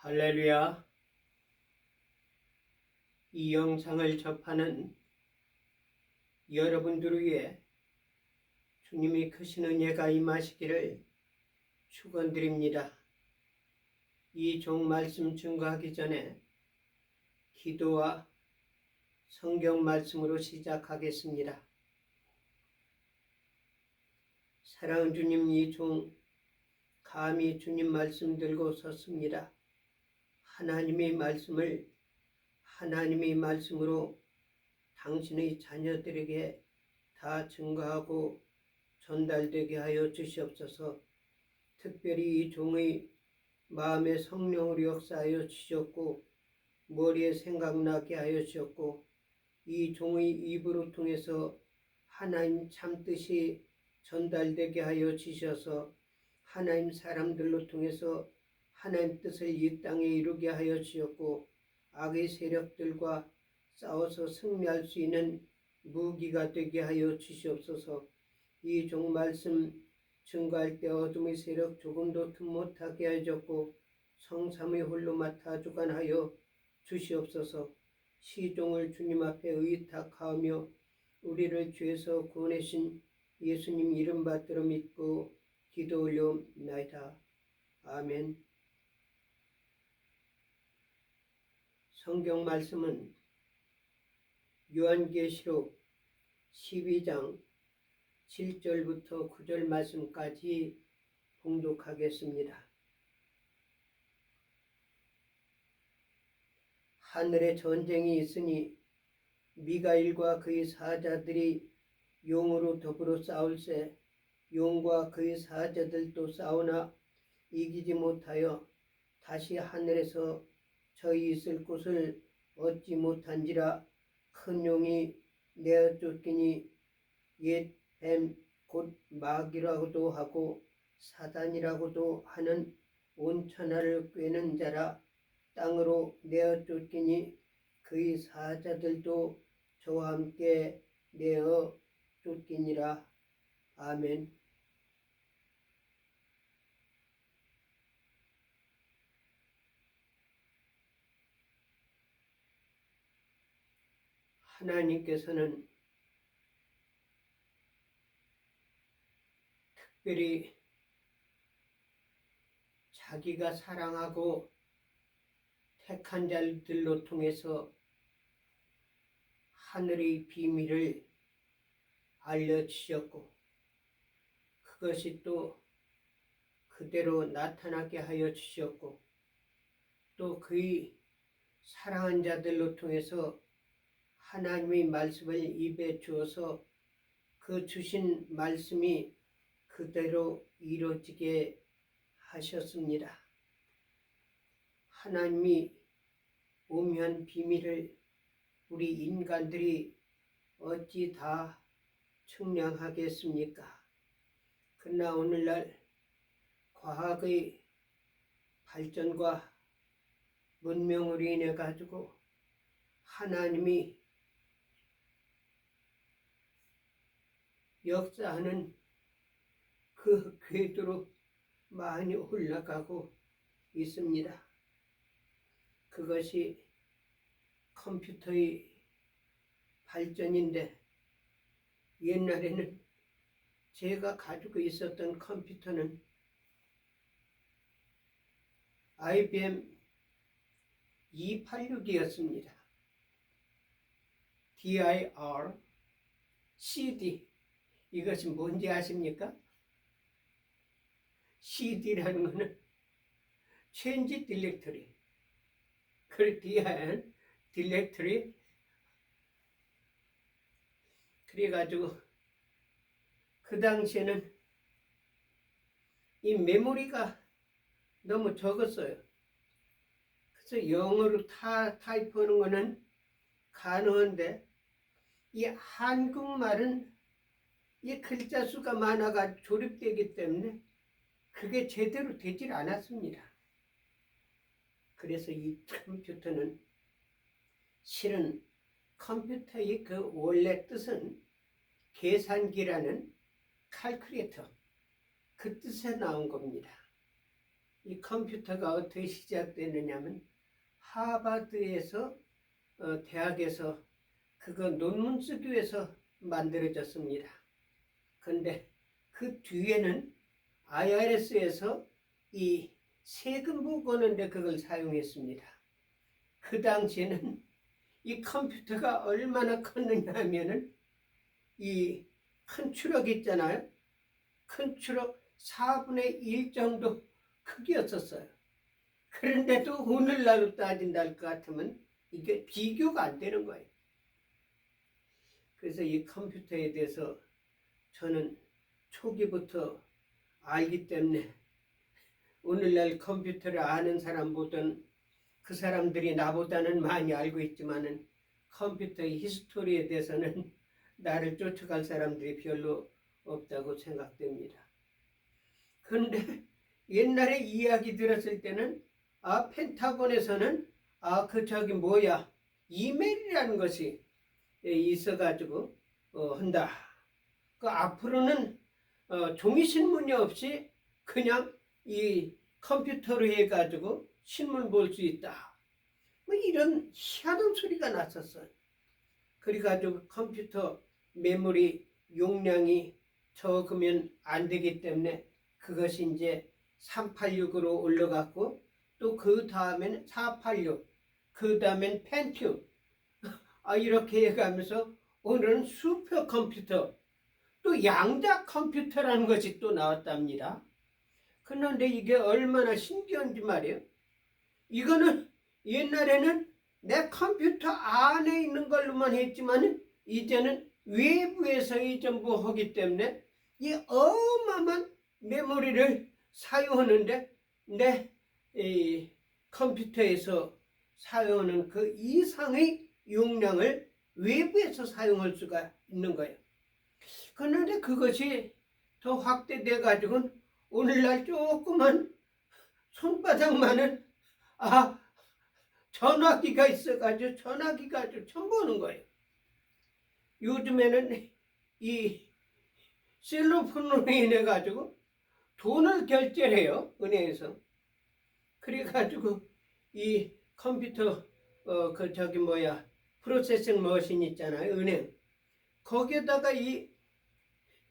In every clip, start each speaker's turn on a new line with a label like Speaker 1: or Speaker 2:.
Speaker 1: 할렐루야. 이 영상을 접하는 여러분들을 위해 주님의 크신 은혜가 임하시기를 축원드립니다. 이 종 말씀 증거하기 전에 기도와 성경 말씀으로 시작하겠습니다. 사랑하는 주님, 이 종 감히 주님 말씀 들고 섰습니다. 하나님의 말씀을 하나님의 말씀으로 당신의 자녀들에게 다 증거하고 전달되게 하여 주시옵소서. 특별히 이 종의 마음에 성령으로 역사하여 주셨고 머리에 생각나게 하여 주셨고 이 종의 입으로 통해서 하나님 참뜻이 전달되게 하여 주셔서 하나님 사람들로 통해서 하나님 뜻을 이 땅에 이루게 하여 주셨고 악의 세력들과 싸워서 승리할 수 있는 무기가 되게 하여 주시옵소서. 이 종 말씀 증거할 때 어둠의 세력 조금도 틈 못하게 하여 주셨고 성삼위 홀로 맡아 주관하여 주시옵소서. 시종을 주님 앞에 의탁하며 우리를 죄에서 구원하신 예수님 이름 받들어 믿고 기도 올려옵나이다. 아멘. 성경 말씀은 요한계시록 12장 7절부터 9절 말씀까지 봉독하겠습니다. 하늘에 전쟁이 있으니 미가일과 그의 사자들이 용으로 더불어 싸울세 용과 그의 사자들도 싸우나 이기지 못하여 다시 하늘에서 저희 있을 곳을 얻지 못한지라. 큰 용이 내어 쫓기니 옛 뱀 곧 마귀라고도 하고 사단이라고도 하는 온 천하를 꿰는 자라. 땅으로 내어 쫓기니 그의 사자들도 저와 함께 내어 쫓기니라. 아멘. 하나님께서는 특별히 자기가 사랑하고 택한 자들로 통해서 하늘의 비밀을 알려주셨고 그것이 또 그대로 나타나게 하여 주셨고 또 그의 사랑한 자들로 통해서 하나님의 말씀을 입에 주어서 그 주신 말씀이 그대로 이루어지게 하셨습니다. 하나님이 오묘한 비밀을 우리 인간들이 어찌 다 측량하겠습니까? 그러나 오늘날 과학의 발전과 문명으로 인해 가지고 하나님이 역사하는 그 궤도로 많이 올라가고 있습니다. 그것이 컴퓨터의 발전인데 옛날에는 제가 가지고 있었던 컴퓨터는 IBM 286이었습니다. DIR, CD. 이것이 뭔지 아십니까? CD라는 것은 Change Directory. 그리고 DIR, Directory. 그래가지고 그 당시에는 이 메모리가 너무 적었어요. 그래서 영어로 타이프하는 거는 가능한데 이 한국말은 이 글자 수가 많아가 조립되기 때문에 그게 제대로 되질 않았습니다. 그래서 이 컴퓨터는 실은 컴퓨터의 그 원래 뜻은 계산기라는 칼큘레이터 그 뜻에 나온 겁니다. 이 컴퓨터가 어떻게 시작되느냐면 하버드에서 대학에서 그거 논문 쓰기 위해서 만들어졌습니다. 근데 그 뒤에는 IRS에서 이 세금 거는데 그걸 사용했습니다. 그 당시에는 이 컴퓨터가 얼마나 컸느냐 하면은 이 큰 추력 있잖아요. 큰 추력 4분의 1 정도 크기였었어요. 그런데도 오늘날로 따진다 할 것 같으면 이게 비교가 안 되는 거예요. 그래서 이 컴퓨터에 대해서 저는 초기부터 알기 때문에 오늘날 컴퓨터를 아는 사람보다는 그 사람들이 나보다는 많이 알고 있지만은 컴퓨터의 히스토리에 대해서는 나를 쫓아갈 사람들이 별로 없다고 생각됩니다. 그런데 옛날에 이야기 들었을 때는 펜타곤에서는 이메일이라는 것이 있어가지고 한다. 그 앞으로는 종이 신문이 없이 그냥 이 컴퓨터로 해가지고 신문 볼 수 있다. 뭐 이런 희한한 소리가 났었어요. 그래가지고 컴퓨터 메모리 용량이 적으면 안 되기 때문에 그것이 이제 386으로 올라갔고 또 그 다음엔 486, 그 다음엔 펜티움 이렇게 해가면서 오늘은 슈퍼 컴퓨터 또 양자 컴퓨터라는 것이 또 나왔답니다. 그런데 이게 얼마나 신기한지 말이에요. 이거는 옛날에는 내 컴퓨터 안에 있는 걸로만 했지만 이제는 외부에서 이 전부 하기 때문에 이 어마어마한 메모리를 사용하는데 내 이 컴퓨터에서 사용하는 그 이상의 용량을 외부에서 사용할 수가 있는 거예요. 그런데 그것이 더 확대돼 가지고 오늘날 조그만 손바닥만은 전화기가 있어가지고 전화기가 아주 처음 보는 거예요. 요즘에는 이 셀로폰으로 인해 가지고 돈을 결제를 해요, 은행에서. 그래가지고 이 컴퓨터 프로세싱 머신 있잖아요, 은행. 거기에다가 이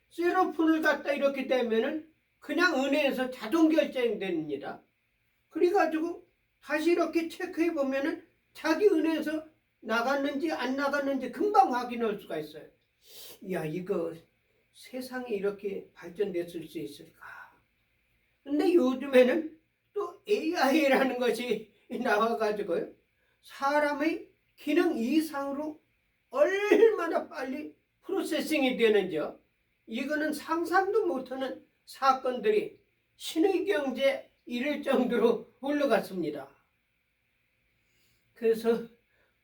Speaker 1: 셀로폰을 갖다 이렇게 대면은 그냥 은행에서 자동 결제가 됩니다. 그래가지고 다시 이렇게 체크해 보면은 자기 은행에서 나갔는지 안 나갔는지 금방 확인할 수가 있어요. 야, 이거 세상이 이렇게 발전됐을 수 있을까? 근데 요즘에는 또 AI라는 것이 나와가지고요. 사람의 기능 이상으로 얼마나 빨리 프로세싱이 되는지요. 이거는 상상도 못하는 사건들이 신의 경제에 이를 정도로 올라갔습니다. 그래서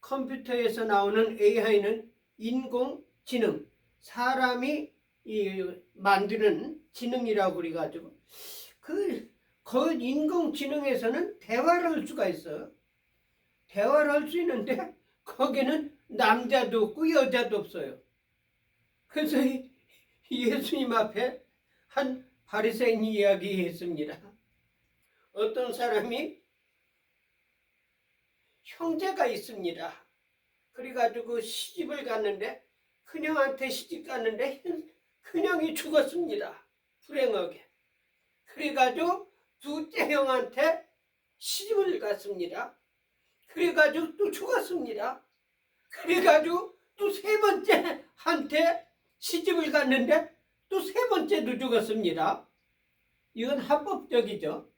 Speaker 1: 컴퓨터에서 나오는 AI는 인공지능, 사람이 만드는 지능이라고 그래가지고 그 인공지능에서는 대화를 할 수가 있어요. 대화를 할 수 있는데 거기는 남자도 없고 여자도 없어요. 그래서 예수님 앞에 한 바리새인이 이야기했습니다. 어떤 사람이 형제가 있습니다. 그래가지고 시집을 갔는데 큰형한테 시집 갔는데 큰형이 죽었습니다. 불행하게. 그래가지고 둘째 형한테 시집을 갔습니다. 그래가지고 또 죽었습니다. 그래가지고 또 세 번째 한테 시집을 갔는데 또 세 번째도 죽었습니다. 이건 합법적이죠.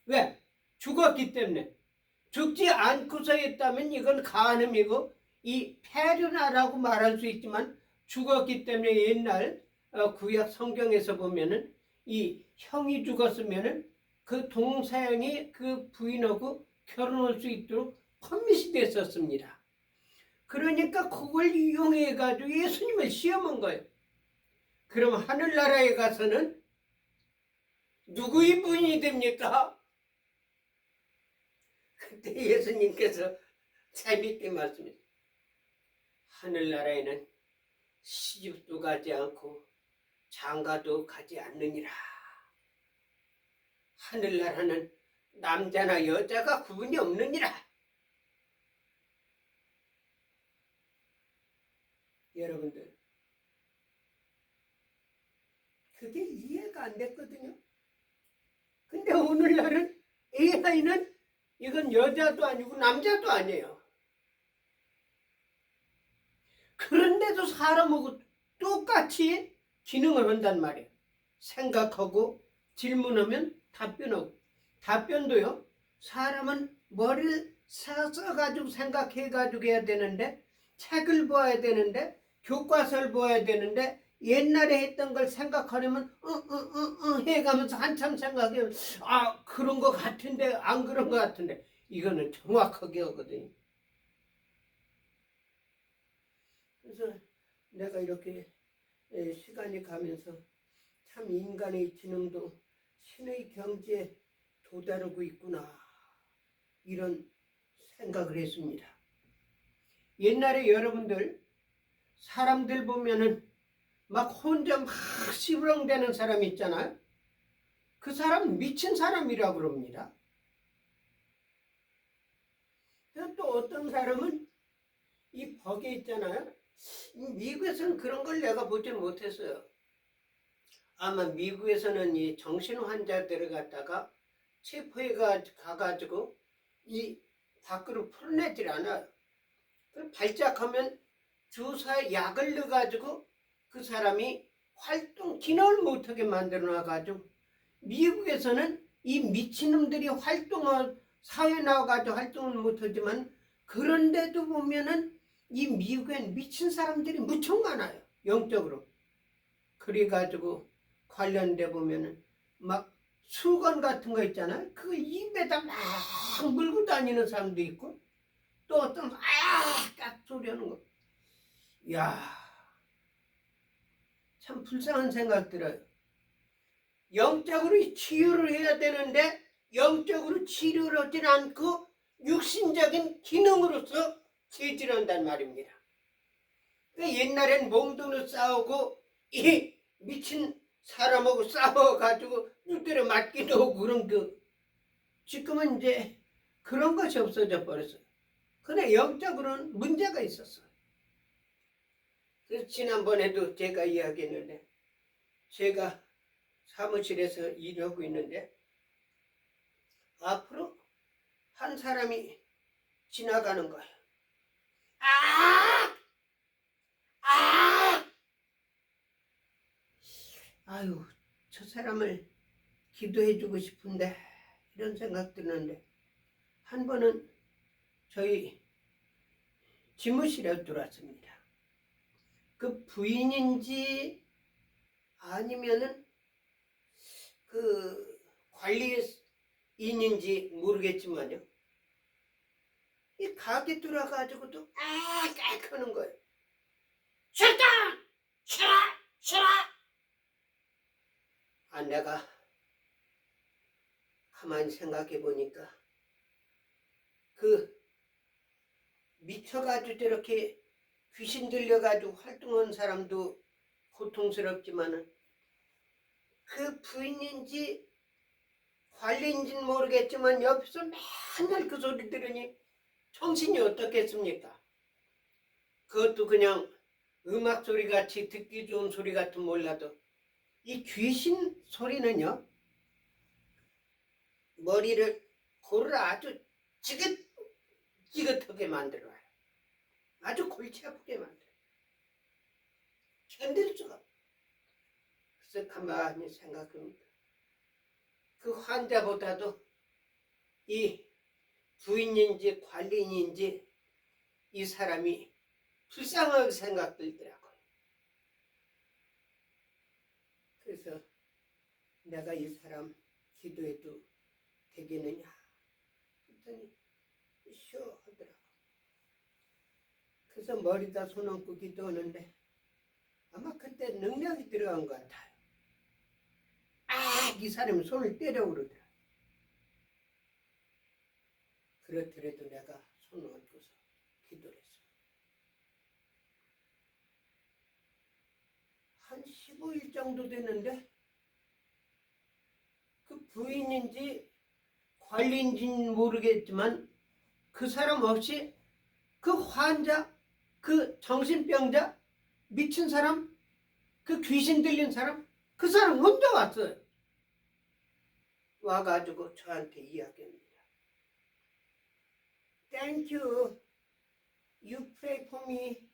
Speaker 1: 왜? 죽었기 때문에. 죽지 않고서 했다면 이건 간음이고 이 폐륜하라고 말할 수 있지만 죽었기 때문에 옛날 구약 성경에서 보면은 이 형이 죽었으면은 그 동생이 그 부인하고 결혼할 수 있도록 퍼밋이 됐었습니다. 그러니까 그걸 이용해 가지고 예수님을 시험한 거예요. 그럼 하늘나라에 가서는 누구의 부인이 됩니까? 그때 예수님께서 재밌게 말씀했어요. 하늘나라에는 시집도 가지 않고 장가도 가지 않느니라. 하늘나라는 남자나 여자가 구분이 없느니라. 여러분들, 그게 이해가 안 됐거든요. 근데 오늘날은 AI는 이건 여자도 아니고 남자도 아니에요. 그런데도 사람하고 똑같이 기능을 한단 말이에요. 생각하고 질문하면 답변하고, 답변도요, 사람은 머리를 써가지고 생각해가지고 해야 되는데, 책을 봐야 되는데, 교과서를 봐야 되는데, 옛날에 했던 걸 생각하려면 해가면서 한참 생각해요. 아, 그런 거 같은데 안 그런 거 같은데. 이거는 정확하게 하거든요. 그래서 내가 이렇게 시간이 가면서 참 인간의 지능도 신의 경지에 도달하고 있구나, 이런 생각을 했습니다. 옛날에 여러분들 사람들 보면은 막 혼자 막 시부렁대는 사람 있잖아요. 그 사람 미친 사람이라고 그럽니다. 또 어떤 사람은 이 벽에 있잖아요. 미국에서는 그런 걸 내가 보질 못했어요. 아마 미국에서는 이 정신 환자들을 갖다가 체포해 가가지고 이 밖으로 풀어내질 않아요. 발작하면 주사에 약을 넣어가지고 그 사람이 기능을 못하게 만들어 놔가지고, 미국에서는 이 미친놈들이 사회에 나와가지고 활동을 못하지만, 그런데도 보면은 이 미국엔 미친 사람들이 무척 많아요, 영적으로. 그래가지고 관련돼 보면은 막 수건 같은 거 있잖아요. 그거 입에다 막 물고 다니는 사람도 있고, 또 어떤 딱 소리 하는 거. 야, 참 불쌍한 생각 들어요. 영적으로 치유를 해야 되는데 영적으로 치료를 하지 않고 육신적인 기능으로서 제질한단 말입니다. 그러니까 옛날엔 몸도로 싸우고 이 미친 사람하고 싸워가지고 두드려 맞기도 하고 그런 지금은 이제 그런 것이 없어져 버렸어요. 근데 영적으로는 문제가 있었어요. 그래서 지난번에도 제가 이야기했는데, 제가 사무실에서 일하고 있는데 앞으로 한 사람이 지나가는 거예요. 아! 아! 아유, 저 사람을 기도해주고 싶은데, 이런 생각 드는데, 한 번은 저희 집무실에 들어왔습니다. 그 부인인지 아니면은 그 관리인인지 모르겠지만요, 이 가게 들어와가지고도 깍 하는 거예요. 싫다! 싫어! 싫어! 아, 내가 가만히 생각해 보니까 그 미쳐가지고 저렇게 귀신 들려가지고 활동하는 사람도 고통스럽지만은, 그 부인인지 관리인지는 모르겠지만 옆에서 맨날 그 소리 들으니 정신이 어떻겠습니까? 그것도 그냥 음악 소리 같이 듣기 좋은 소리 같은 몰라도 이 귀신 소리는요, 코를 아주 지긋지긋하게 만들어요. 아주 골치 아프게 만들어요. 견딜 수가 없어요. 그래서 가만히 생각합니다. 그 환자보다도 이 부인인지 관리인인지 이 사람이 불쌍하게 생각들더라고요. 그래서 내가 이 사람 기도해도 되겠느냐 했더니 쉬어 하더라고. 그래서 머리다 손 얹고 기도하는데 아마 그때 능력이 들어간 것 같아요. 이 사람이 손을 때려 그러더라. 그렇더라도 내가 손을 얹고서 기도를 했어요. 한 15일 정도 됐는데 그 부인인지 관리인지는 모르겠지만 그 사람 없이 그 환자, 그 정신병자, 미친 사람, 그 귀신 들린 사람, 그 사람 혼자 왔어요. 와가지고 저한테 이야기합니다. Thank you. You pray for me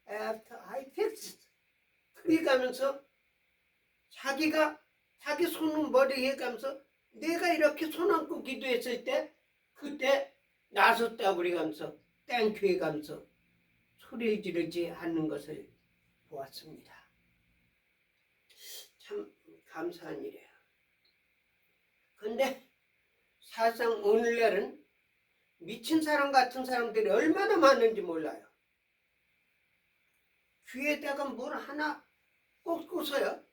Speaker 1: after I fixed. 그리 가면서 자기가 자기 손을 머리에 가면서 내가 이렇게 손 얹고 기도했을 때 그때 나섰다고 그러면서 땡큐에 가면서 소리 지르지 않는 것을 보았습니다. 참 감사한 일이에요. 근데 사실상 오늘날은 미친 사람 같은 사람들이 얼마나 많은지 몰라요. 귀에다가 뭘 하나 꽂고서요.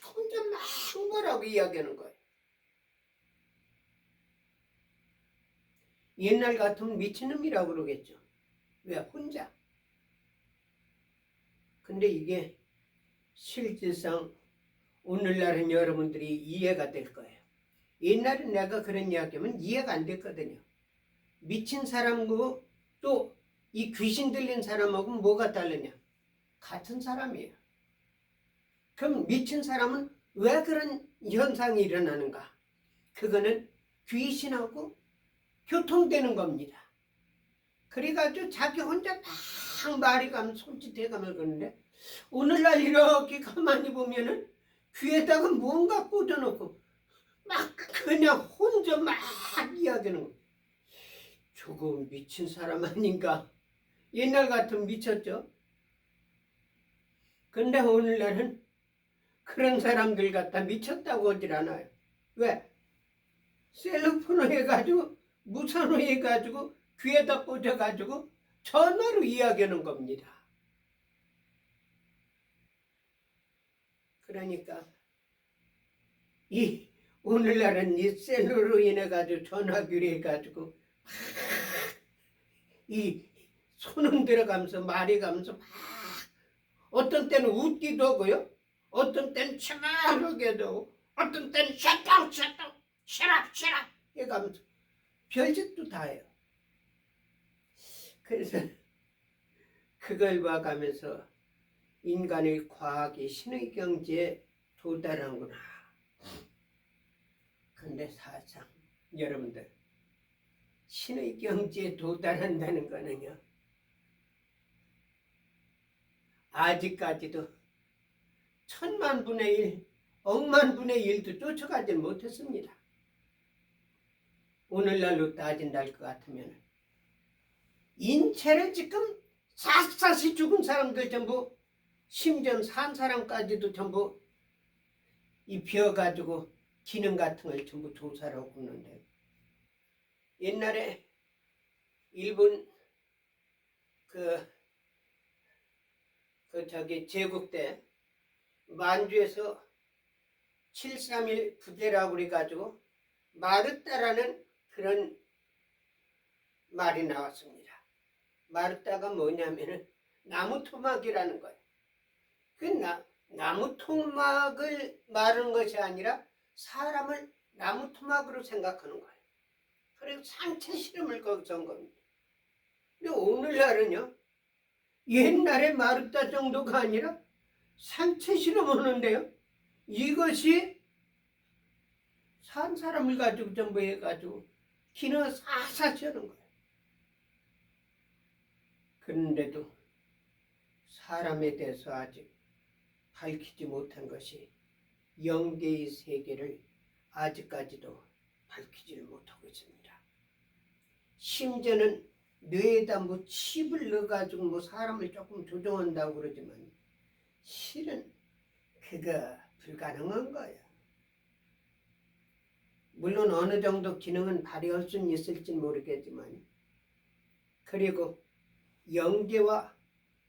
Speaker 1: 혼자 막 뭐라고 이야기하는 거예요. 옛날 같으면 미친놈이라고 그러겠죠. 왜? 혼자. 근데 이게 실질상 오늘날은 여러분들이 이해가 될 거예요. 옛날에 내가 그런 이야기하면 이해가 안 됐거든요. 미친 사람하고 또 이 귀신 들린 사람하고 뭐가 다르냐? 같은 사람이에요. 그럼 미친 사람은 왜 그런 현상이 일어나는가? 그거는 귀신하고 교통되는 겁니다. 그래가지고 자기 혼자 막 말이 가면 손짓해가면 그러는데 오늘날 이렇게 가만히 보면은 귀에다가 뭔가 꽂아놓고 막 그냥 혼자 막 이야기하는 거. 조금 미친 사람 아닌가? 옛날 같으면 미쳤죠. 근데 오늘날은 그런 사람들 갖다 미쳤다고 하질 않아요. 왜? 셀로폰을 해가지고 무선으로 해가지고 귀에다 꽂아가지고 전화로 이야기하는 겁니다. 그러니까 이 오늘날은 이 셀로로 인해가지고 전화기로 해가지고 이 손은 들어가면서 말이 가면서 막 어떤 때는 웃기도 하고요. 어떤 때는 차가하게도 하고 어떤 때는 샷다운 셔랍 해가면서 별짓도 다 해요. 그래서 그걸 봐가면서 인간의 과학이 신의 경지에 도달하는구나. 근데 사실상 여러분들 신의 경지에 도달한다는 거는요. 아직까지도 1000만 분의 1, 억만 분의 1도 쫓아가지 못했습니다. 오늘날로 따진다 것 같으면 인체를 지금 샅샅이 죽은 사람들 전부 심지어 산 사람까지도 전부 이 비어가지고 기능 같은 걸 전부 조사를 하고 있는데 옛날에 일본 제국 때 만주에서 731 부대라고 그래가지고 마르따라는 그런 말이 나왔습니다. 마르따가 뭐냐면은 나무 토막이라는 거예요. 그 나무 토막을 말하는 것이 아니라 사람을 나무 토막으로 생각하는 거예요. 그리고 상체 실험을 거기서 한 겁니다. 근데 오늘날은요, 옛날에 마르따 정도가 아니라 상체 실험하는데요. 이것이 산 사람을 가지고 전부 해가지고 기능을 샅샅이 하는 거예요. 그런데도 사람에 대해서 아직 밝히지 못한 것이 영계의 세계를 아직까지도 밝히지를 못하고 있습니다. 심지어는 뇌에다 뭐 칩을 넣어가지고 뭐 사람을 조금 조종한다고 그러지만 실은 그거 불가능한 거예요. 물론 어느 정도 기능은 발휘할 수는 있을지 모르겠지만 그리고 영계와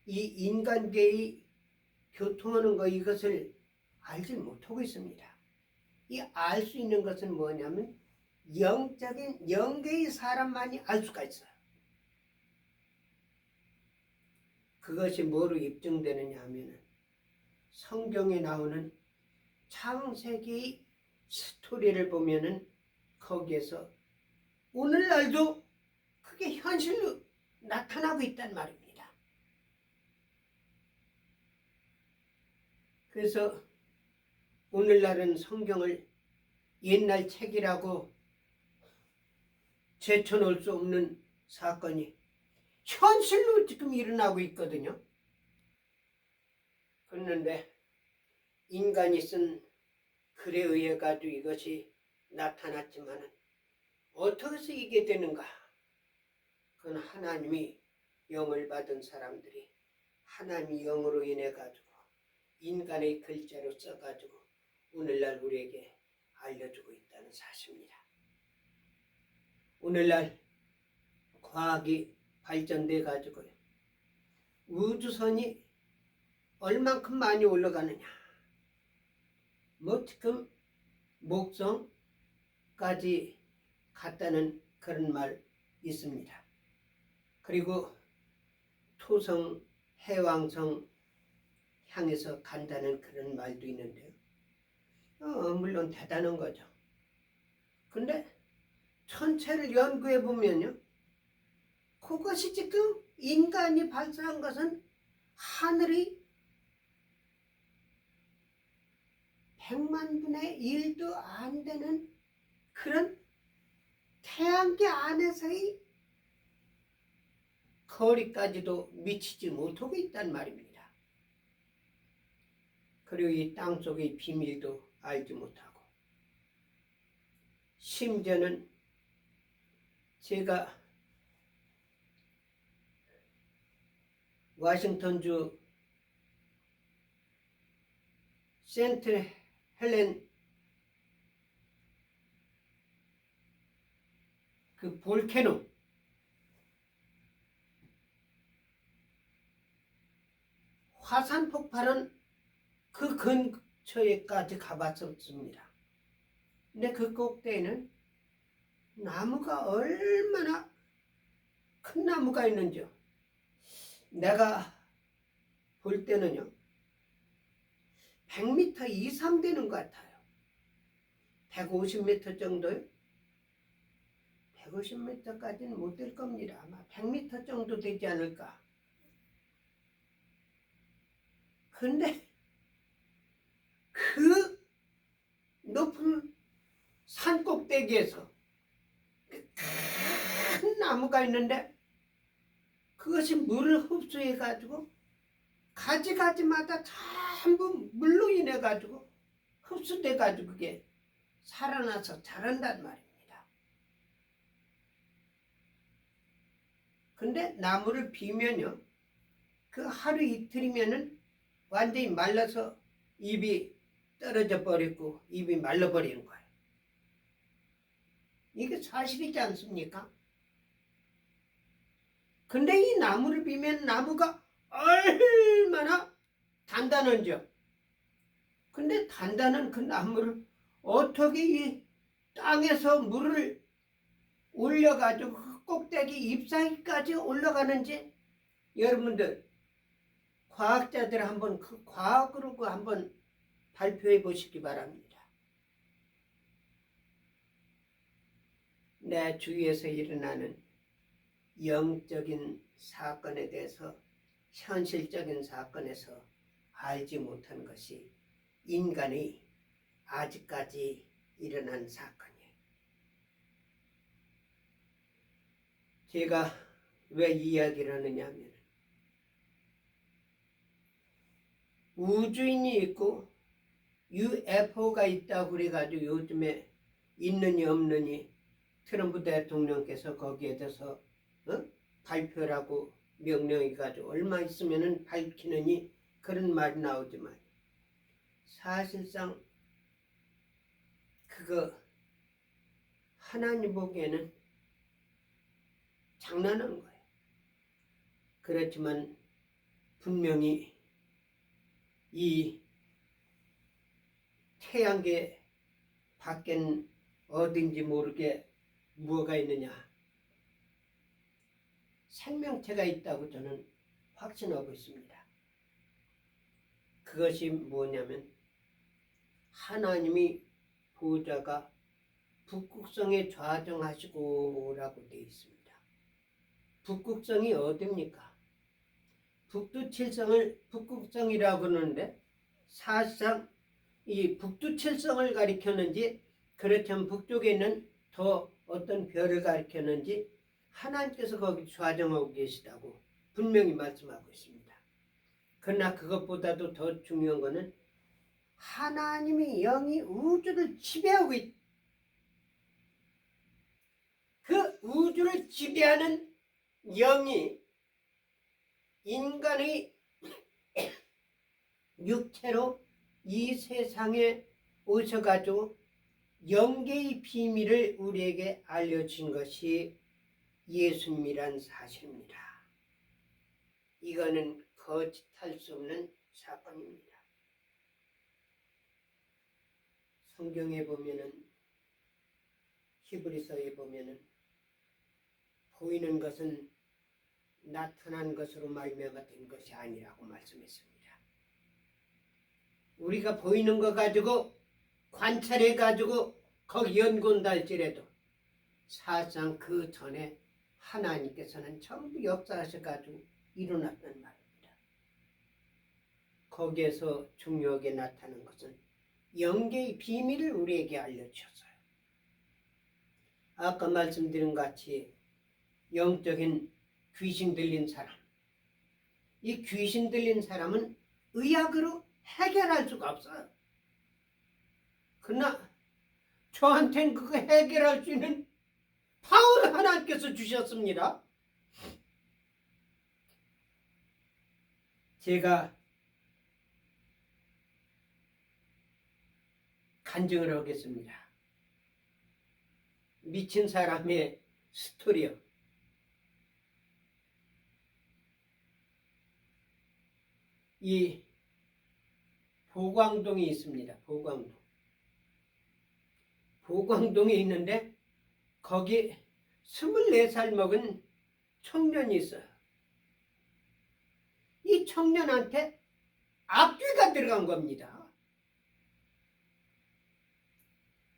Speaker 1: 이 인간계의 교통하는 거 이것을 알지 못하고 있습니다. 이 알 수 있는 것은 뭐냐면 영적인 영계의 사람만이 알 수가 있어요. 그것이 뭐로 입증되느냐 하면은 성경에 나오는 창세기 스토리를 보면은 거기에서 오늘날도 그게 현실로 나타나고 있단 말입니다. 그래서 오늘날은 성경을 옛날 책이라고 제쳐놓을 수 없는 사건이 현실로 지금 일어나고 있거든요. 그런데 인간이 쓴 글에 의해 가지고 이것이 나타났지만 어떻게 해서 이게 되는가? 그건 하나님이 영을 받은 사람들이 하나님이 영으로 인해 가지고 인간의 글자로 써가지고 오늘날 우리에게 알려주고 있다는 사실입니다. 오늘날 과학이 발전돼 가지고요. 우주선이 얼만큼 많이 올라가느냐. 뭐 지금 목성까지 갔다는 그런 말 있습니다. 그리고 토성, 해왕성 향해서 간다는 그런 말도 있는데요. 물론 대단한 거죠. 근데 천체를 연구해 보면요. 그것이 지금 인간이 발사한 것은 하늘이 100만 분의 1도 안 되는 그런 태양계 안에서의 거리까지도 미치지 못하고 있단 말입니다. 그리고 이 땅속의 비밀도 알지 못하고 심지어는 제가 워싱턴주 센트 헬렌 그 볼케노 화산 폭발은 그 근처에까지 가봤었습니다. 근데 그 꼭대기는 나무가 얼마나 큰 나무가 있는지요. 내가 볼 때는요 100m 이상 되는 것 같아요. 150m 정도요? 150m까지는 못 될 겁니다. 아마 100m 정도 되지 않을까. 근데 그 높은 산 꼭대기에서 큰 나무가 있는데 그것이 물을 흡수해 가지고 가지가지마다 전부 물로 인해 가지고 흡수돼 가지고 그게 살아나서 자란단 말입니다. 근데 나무를 비면요 그 하루 이틀이면은 완전히 말라서 잎이 떨어져 버리고 잎이 말라버리는 거예요. 이게 사실이지 않습니까? 근데 이 나무를 비면 나무가 얼마나 단단한지요. 근데 단단한 그 나무를 어떻게 이 땅에서 물을 올려가지고 그 꼭대기 잎사귀까지 올라가는지 여러분들 과학자들 한번 그 과학으로 한번 발표해 보시기 바랍니다. 내 주위에서 일어나는 영적인 사건에 대해서 현실적인 사건에서 알지 못한 것이 인간이 아직까지 일어난 사건이에요. 제가 왜 이야기를 하느냐 하면 우주인이 있고 UFO가 있다고 그래가지고 요즘에 있느니 없느니 트럼프 대통령께서 거기에 대해서 발표라고 명령해가지고 얼마 있으면은 밝히느니 그런 말이 나오지만 사실상 그거 하나님 보기에는 장난하는 거예요. 그렇지만 분명히 이 태양계 밖엔 어딘지 모르게 무엇가 있느냐. 생명체가 있다고 저는 확신하고 있습니다. 그것이 뭐냐면 하나님이 보호자가 북극성에 좌정하시고라고 되어 있습니다. 북극성이 어딥니까? 북두칠성을 북극성이라고 그러는데 사실상 이 북두칠성을 가리켰는지 그렇다면 북쪽에 있는 더 어떤 별을 가리켰는지 하나님께서 거기 좌정하고 계시다고 분명히 말씀하고 있습니다. 그러나 그것보다도 더 중요한 것은 하나님의 영이 우주를 지배하고 있다. 그 우주를 지배하는 영이 인간의 육체로 이 세상에 오셔가지고 영계의 비밀을 우리에게 알려준 것이 예수님이란 사실입니다. 이거는 거짓할 수 없는 사건입니다. 성경에 보면은 히브리서에 보면은 보이는 것은 나타난 것으로 말미암아 된 것이 아니라고 말씀했습니다. 우리가 보이는 거 가지고 관찰해 가지고 거기 연구한다 할지라도 사실상 그 전에 하나님께서는 전부 역사하셔 가지고 일어났단 말입니다. 거기에서 중요하게 나타난 것은 영계의 비밀을 우리에게 알려주셨어요. 아까 말씀드린 같이 영적인 귀신 들린 사람, 이 귀신 들린 사람은 의학으로 해결할 수가 없어요. 그러나 저한테는 그거 해결할 수 있는 파워를 하나님께서 주셨습니다. 제가 간증을 하겠습니다. 미친 사람의 스토리요. 이 보광동이 있습니다. 보광동에 있는데 거기 24살 먹은 청년이 있어요. 이 청년한테 악귀가 들어간 겁니다.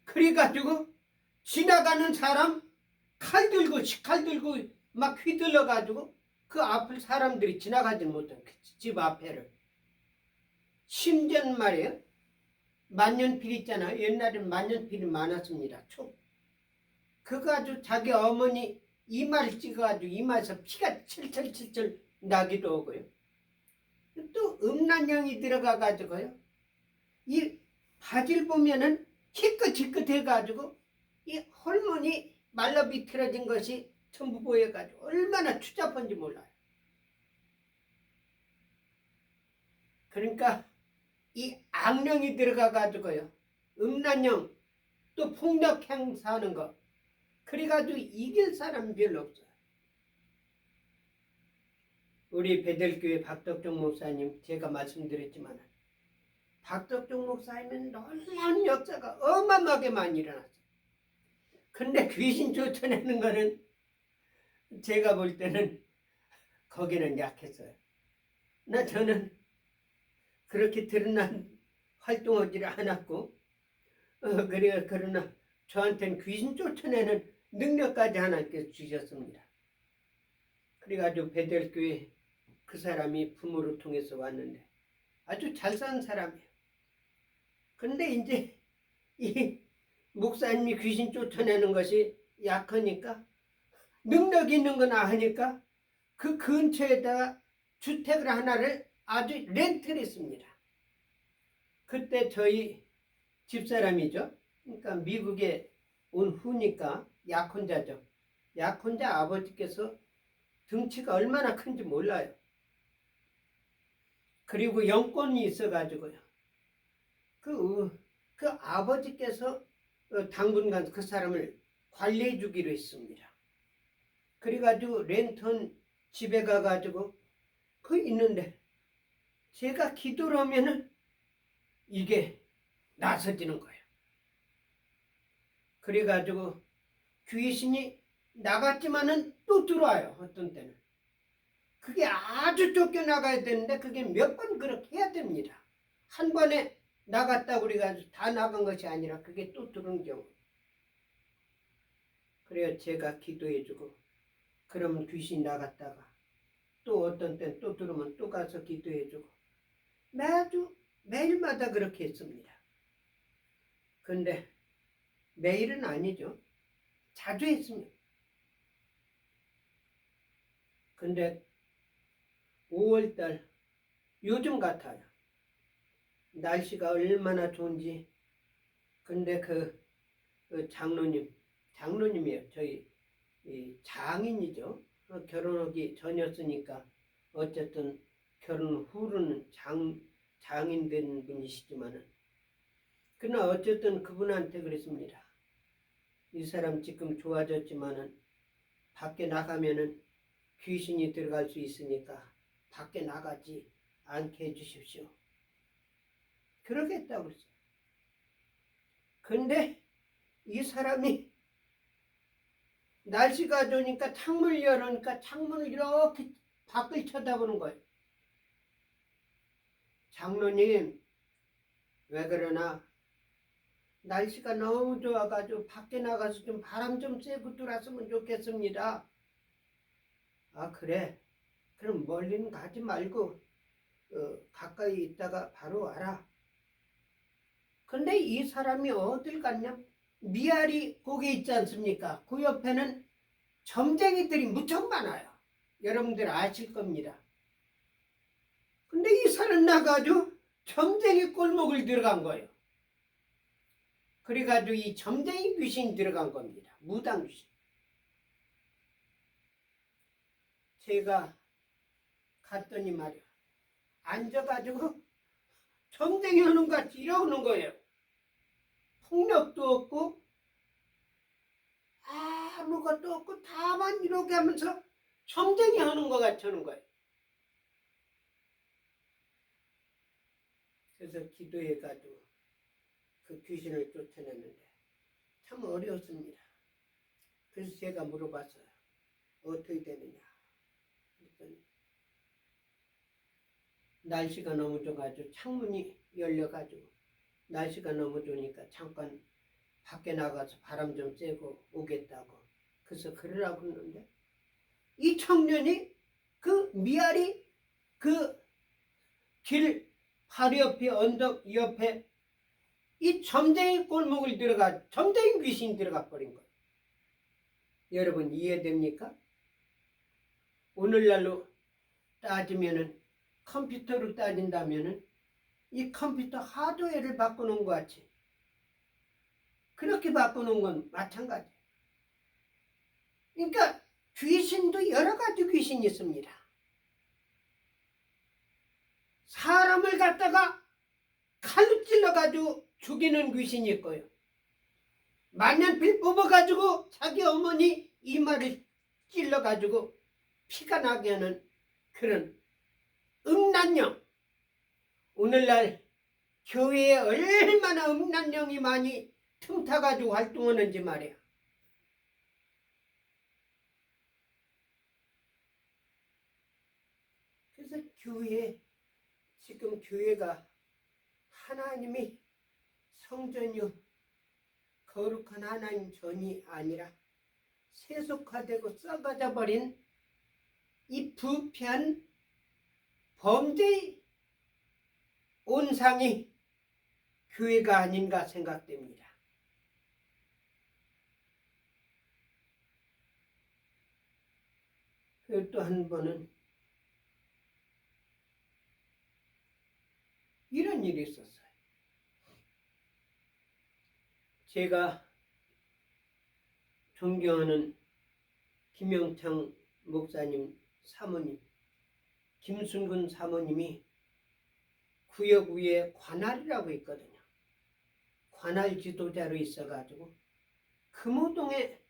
Speaker 1: 그래가지고 지나가는 사람 칼 들고 식칼 들고 막 휘둘러가지고 그 앞을 사람들이 지나가지 못한 그 집 앞에를 심지어는 말이에요. 만년필 있잖아요. 옛날엔 만년필이 많았습니다. 그거 가지고 자기 어머니 이마를 찍어가지고 이마에서 피가 칠칠칠칠 나기도 하고요. 또 음란형이 들어가가지고요. 이 바지를 보면은 희끗희끗 해가지고 이 홀문이 말라 비틀어진 것이 전부 보여가지고 얼마나 추잡한지 몰라요. 그러니까 이 악령이 들어가가지고요. 음란형 또 폭력 행사하는 거. 그래가지고 이길 사람이 별로 없어요. 우리 베델교회 박덕종 목사님 제가 말씀드렸지만 박덕종 목사님은 놀라운 역사가 어마어마하게 많이 일어났어요. 근데 귀신 쫓아내는 거는 제가 볼 때는 거기는 약했어요. 저는 그렇게 드러난 활동하지를 않았고 그러나 저한테는 귀신 쫓아내는 능력까지 하나님께서 주셨습니다. 그래가지고 베델교회 그 사람이 부모를 통해서 왔는데 아주 잘 사는 사람이에요. 근데 이제 이 목사님이 귀신 쫓아내는 것이 약하니까 능력 있는 건 아니까 그 근처에다가 주택을 하나를 아주 렌트를 했습니다. 그때 저희 집사람이죠. 그러니까 미국에 온 후니까 약혼자죠. 약혼자 아버지께서 등치가 얼마나 큰지 몰라요. 그리고 영권이 있어가지고요. 그 아버지께서 당분간 그 사람을 관리해 주기로 했습니다. 그래가지고 렌턴 집에 가가지고 그 있는데 제가 기도를 하면은 이게 나서지는 거예요. 그래가지고 귀신이 나갔지만은 또 들어와요. 어떤 때는. 그게 아주 쫓겨나가야 되는데 그게 몇 번 그렇게 해야 됩니다. 한 번에 나갔다 그래가지고 다 나간 것이 아니라 그게 또 들어온 경우. 그래야 제가 기도해주고 그러면 귀신이 나갔다가 또 어떤 땐 또 들으면 또 가서 기도해주고 매주 매일마다 그렇게 했습니다. 근데 매일은 아니죠. 자주 했습니다. 근데 5월달 요즘 같아요. 날씨가 얼마나 좋은지. 근데 그 장로님이에요. 저희 장인이죠. 결혼하기 전이었으니까 어쨌든 결혼 후로는 장인 된 분이시지만은 그러나 어쨌든 그분한테 그랬습니다. 이 사람 지금 좋아졌지만은 밖에 나가면은 귀신이 들어갈 수 있으니까 밖에 나가지 않게 해주십시오. 그러겠다고 그랬어요. 근데 이 사람이 날씨가 좋으니까 창문을 열으니까 창문을 이렇게 밖을 쳐다보는 거예요. 장로님, 왜 그러나? 날씨가 너무 좋아가지고 밖에 나가서 좀 바람 좀 쐬고 들어왔으면 좋겠습니다. 아, 그래? 그럼 멀리는 가지 말고 가까이 있다가 바로 와라. 근데 이 사람이 어딜 갔냐? 미아리 거기 있지 않습니까? 그 옆에는 점쟁이들이 무척 많아요. 여러분들 아실 겁니다. 근데 이 사람 나가지고 점쟁이 골목을 들어간 거예요. 그래가지고 이 점쟁이 귀신이 들어간 겁니다. 무당 귀신. 제가 갔더니 말이야. 앉아가지고 점쟁이 하는 것 같이 이러는 거예요. 폭력도 없고 아무것도 없고 다만 이렇게 하면서 점쟁이 하는 것 같이 하는 거예요. 그래서 기도해가지고 그 귀신을 쫓아냈는데 참 어려웠습니다. 그래서 제가 물어봤어요. 어떻게 되느냐. 그랬더니 날씨가 너무 좋아가지고 창문이 열려가지고 날씨가 너무 좋으니까 잠깐 밖에 나가서 바람 좀 쐬고 오겠다고. 그래서 그러라고 했는데 이 청년이 그 미아리 그 길 바로 옆에 언덕 옆에 이 점쟁이 골목을 들어가 점쟁이 귀신이 들어가 버린 거예요. 여러분 이해됩니까? 오늘날로 따지면은 컴퓨터로 따진다면은 이 컴퓨터 하드웨어를 바꾸는 것 같이 그렇게 바꾸는 건 마찬가지. 그러니까 귀신도 여러 가지 귀신이 있습니다. 사람을 갖다가 칼로 찔러가지고 죽이는 귀신이 있고요. 만년필 뽑아가지고 자기 어머니 이마를 찔러가지고 피가 나게 하는 그런 음란령. 오늘날 교회에 얼마나 음란령이 많이 틈타가지고 활동하는지 말이야. 그래서 지금 교회가 하나님이 성전이요 거룩한 하나님 전이 아니라 세속화되고 썩어져 버린 이 부패한 범죄의 온상이 교회가 아닌가 생각됩니다. 그리고 또 한 번은 이런 일이 있었어요. 제가 존경하는 김영창 목사님 사모님, 김순근 사모님이 구역 위에 관할이라고 있거든요. 관할 지도자로 있어가지고 금호동에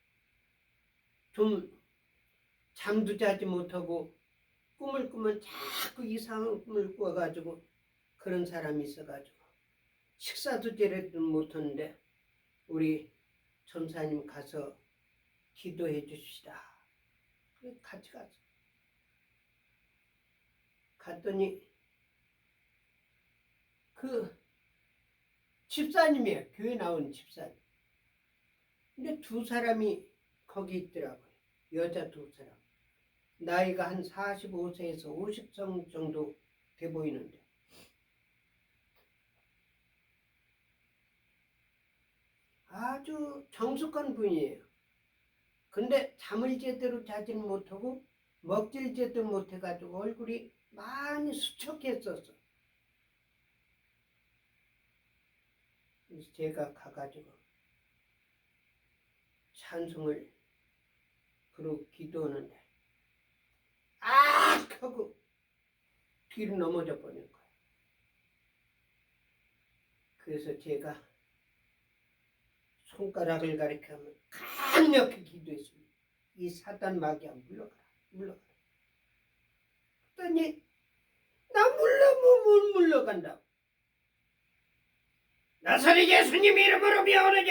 Speaker 1: 좀 잠도 자지 못하고 꿈을 꾸면 자꾸 이상한 꿈을 꿔가지고 그런 사람이 있어가지고 식사도 제대로 못하는데 우리 전사님 가서 기도해 주시다. 그래서 같이 갔어. 갔더니 그 집사님이에요. 교회 나온 집사님. 근데 두 사람이 거기 있더라고요. 여자 두 사람. 나이가 한 45세에서 50세 정도 돼 보이는데. 아주 정숙한 분이에요. 근데 잠을 제대로 자지는 못하고 먹질 제대로 못해가지고 얼굴이 많이 수척했었어. 그래서 제가 가가지고 찬송을 부르고 기도하는데 악! 하고 뒤로 넘어져 버린 거예요. 그래서 제가 손가락을 가리켜면 강력히 기도했습니다. 이 사단 마귀야, 물러가라, 물러가라. 그랬더니 나 물러면 못 물러간다고. 나사렛 예수님 이름으로 명하노니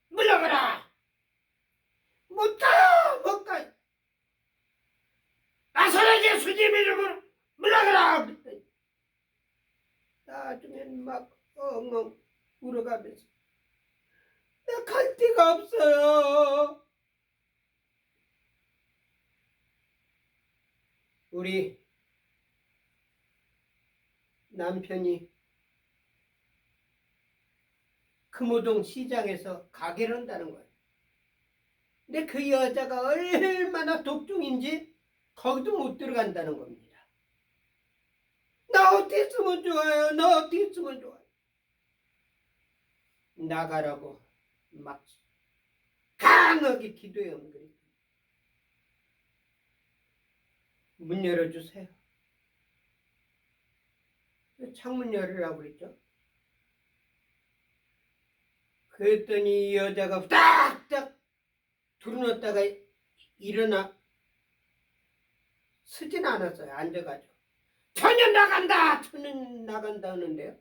Speaker 1: 물러가라. 못가, 못가. 나사렛 예수님 이름으로 물러가라. 그랬더니 나중엔 막 엉엉 울어가면서 나 갈 데가 없어요. 우리 남편이 금호동 시장에서 가게를 한다는 거예요. 근데 그 여자가 얼마나 독종인지 거기도 못 들어간다는 겁니다. 나 어떻게 했으면 좋아요? 나 어떻게 했으면 좋아요? 나가라고 막 강하게 기도해요. 문 열어주세요. 창문 열으라고 그랬죠. 그랬더니 이 여자가 딱딱 들어놨다가 일어나 서진 않았어요. 앉아가지고 전혀 나간다, 전혀 나간다 하는데요.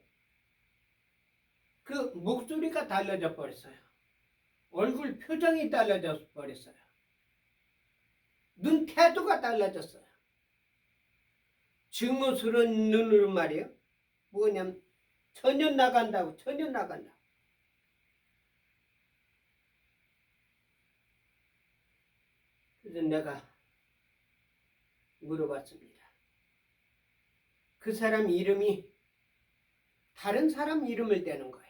Speaker 1: 그 목소리가 달라져 버렸어요. 얼굴 표정이 달라져 버렸어요. 눈 태도가 달라졌어요. 증오스러운 눈으로 말이에요. 뭐냐면 전혀 나간다고, 전혀 나간다. 그래서 내가 물어봤습니다. 그 사람 이름이 다른 사람 이름을 대는 거예요.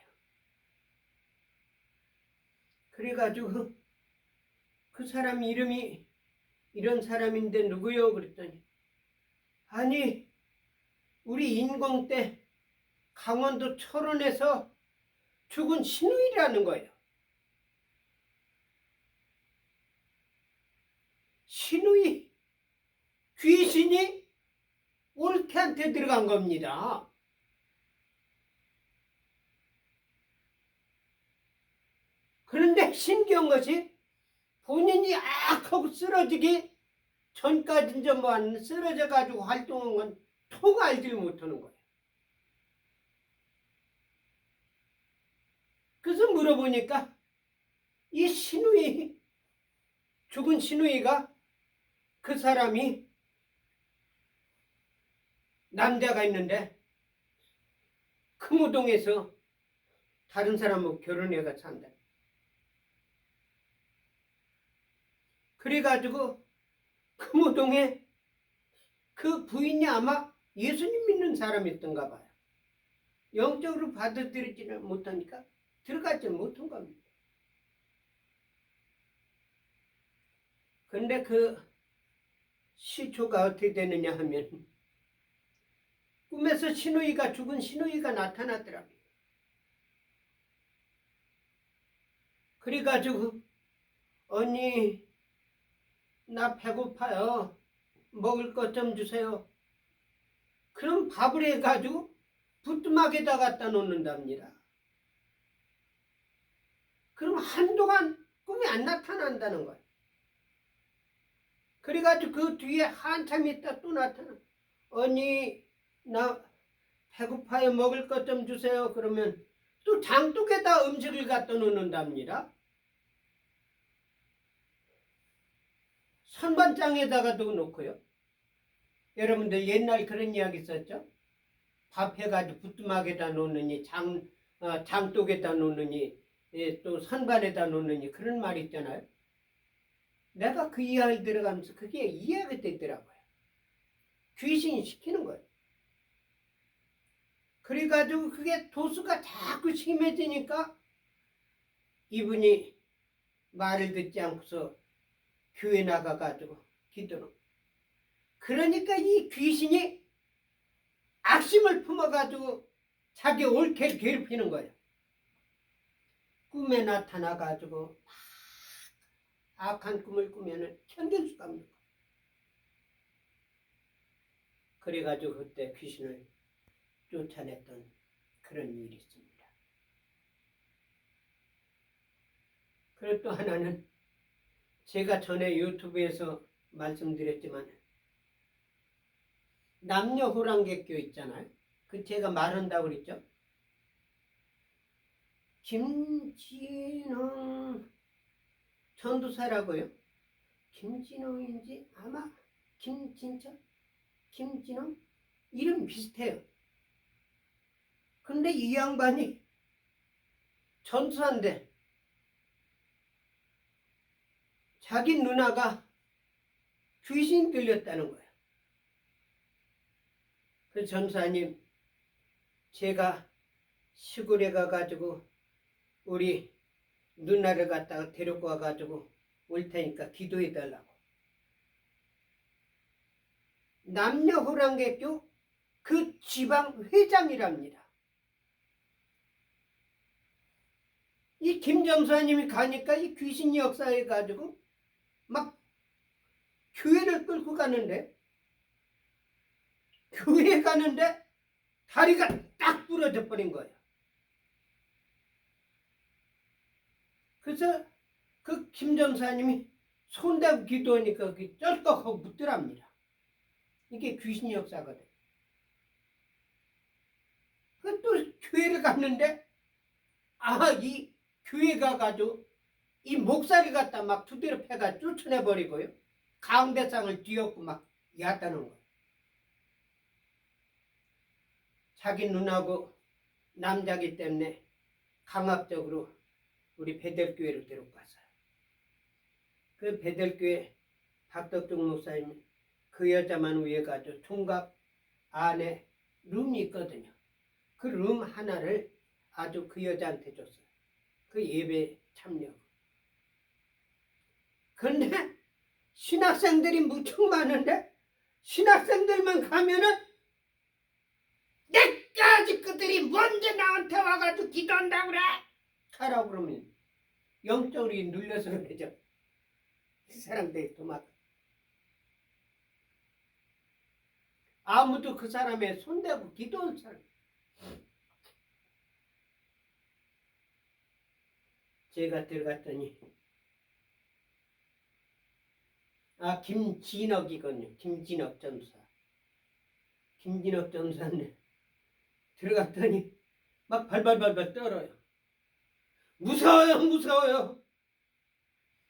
Speaker 1: 그래가지고 그 사람 이름이 이런 사람인데 누구요? 그랬더니 아니 우리 인공 때 강원도 철원에서 죽은 신우이라는 거예요. 신우이 귀신이 올케한테 들어간 겁니다. 그런데 신기한 것이 본인이 악하고 쓰러지기 전까지 좀 쓰러져 가지고 활동한 건 통 알지 못하는 거예요. 그래서 물어보니까 이 신우이, 죽은 신우이가 그 사람이 남자가 있는데 금호동에서 다른 사람하고 결혼해가 산다. 그래가지고 금호동에 그 부인이 아마 예수님 믿는 사람이었던가 봐요. 영적으로 받아들이지는 못하니까 들어가지 못한 겁니다. 근데 그 시초가 어떻게 되느냐 하면 꿈에서 신우이가, 죽은 신우이가 나타났더랍니다. 그래가지고 언니 나 배고파요. 먹을 것 좀 주세요. 그럼 밥을 해가지고 부뚜막에다 갖다 놓는답니다. 그럼 한동안 꿈이 안 나타난다는 거예요. 그래가지고 그 뒤에 한참 있다 또 나타나. 언니 나 배고파요. 먹을 것 좀 주세요. 그러면 또 장독에다 음식을 갖다 놓는답니다. 선반장에다가도 놓고요. 여러분들 옛날 그런 이야기 있었죠? 밥 해가지고 부뚜막에다 놓느니 장독에다 놓느니 또 선반에다 놓느니 그런 말이 있잖아요. 내가 그 이야기를 들어가면서 그게 이해가 되더라고요. 귀신이 시키는 거예요. 그래가지고 그게 도수가 자꾸 심해지니까 이분이 말을 듣지 않고서 교회 나가가지고 기도는. 그러니까 이 귀신이 악심을 품어가지고 자기 올케를 괴롭히는 거예요. 꿈에 나타나가지고 악한 꿈을 꾸면은 견딜 수가 없는 거예요. 그래가지고 그때 귀신을 쫓아냈던 그런 일이 있습니다. 그리고 또 하나는 제가 전에 유튜브에서 말씀드렸지만 남녀 호랑객교 있잖아요. 그 제가 말한다고 그랬죠. 김진흥 전도사라고요. 김진흥인지 아마 김진철? 김진흥? 이름 비슷해요. 근데 이 양반이 전도사인데 자기 누나가 귀신 들렸다는 거예요. 그 전사님, 제가 시골에 가가지고 우리 누나를 갖다가 데리고 와가지고 올 테니까 기도해 달라고. 남녀호랑객교 그 지방 회장이랍니다. 이 김전사님이 가니까 이 귀신 역사해 가지고 막 교회를 끌고 가는데, 교회 가는데 다리가 딱 부러져 버린 거예요. 그래서 그 김전사님이 손대고 기도하니까 그게 쩔꺽하고 묻더랍니다. 이게 귀신 역사거든. 그 또 교회를 갔는데 이 교회 가가지고 이 목사를 갖다 막 두드려 패가 쫓아내버리고요. 가운데상을 뒤엎고 막 얕다는 거예요. 자기 누나고 남자기 때문에 강압적으로 우리 베델교회를 데리고 갔어요. 그 베델교회 박덕중 목사님이 그 여자만 위해 가지고 총각 안에 룸이 있거든요. 그 룸 하나를 아주 그 여자한테 줬어요. 그 예배 참여. 근데 신학생들이 무척 많은데 신학생들만 가면은 내까지 그들이 먼저 나한테 와가지고 기도한다고 그래. 가라고 그러면 영적으로 눌려서 그러죠. 그 사람들이 도망가. 아무도 그 사람의 손대고 기도할 사람. 제가 들어갔더니 김진억이거든요. 김진억 전사. 김진억 전사인데 들어갔더니 막 발발발발 떨어요. 무서워요, 무서워요.